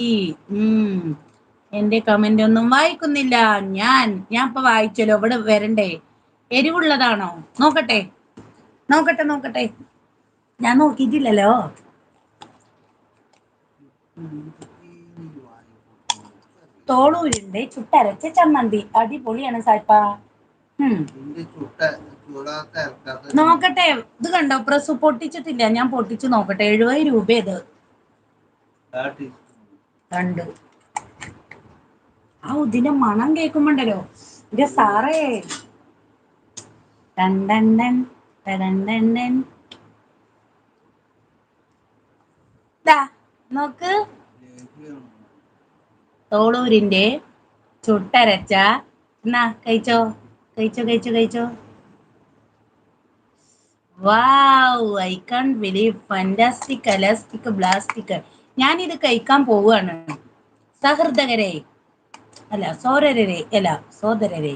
ഉം എന്റെ കമന്റ് ഒന്നും വായിക്കുന്നില്ല. ഞാൻ ഇപ്പൊ വായിച്ചല്ലോ. ഇവിടെ വരണ്ടേ? എരിവുള്ളതാണോ? നോക്കട്ടെ നോക്കട്ടെ നോക്കട്ടെ. ഞാൻ നോക്കിയിട്ടില്ലല്ലോ. തോളൂരിന്റെ ചുട്ടരച്ച ചമ്മന്തി അടിപൊളിയാണ് സായിപ്പ. നോക്കട്ടെ. ഇത് കണ്ടോ? പ്രസ് പൊട്ടിച്ചിട്ടില്ല. ഞാൻ പൊട്ടിച്ചു നോക്കട്ടെ. 70 രൂപ ഇത് കണ്ടു. ഇതിന്റെ മണം കേൾക്കുമ്പോണ്ടല്ലോ എന്റെ സാറേ. നോക്ക്. തോളൂരിന്റെ ചുട്ടരച്ച. എന്നാ കഴിച്ചോ കഴിച്ചോ കഴിച്ചോ കഴിച്ചോ. Wow, I can't believe. Fantastic elastic blastic. ഞാനിത് കഴിക്കാൻ പോവുകയാണ് സഹൃദയരെ. അല്ല സോദരരെ.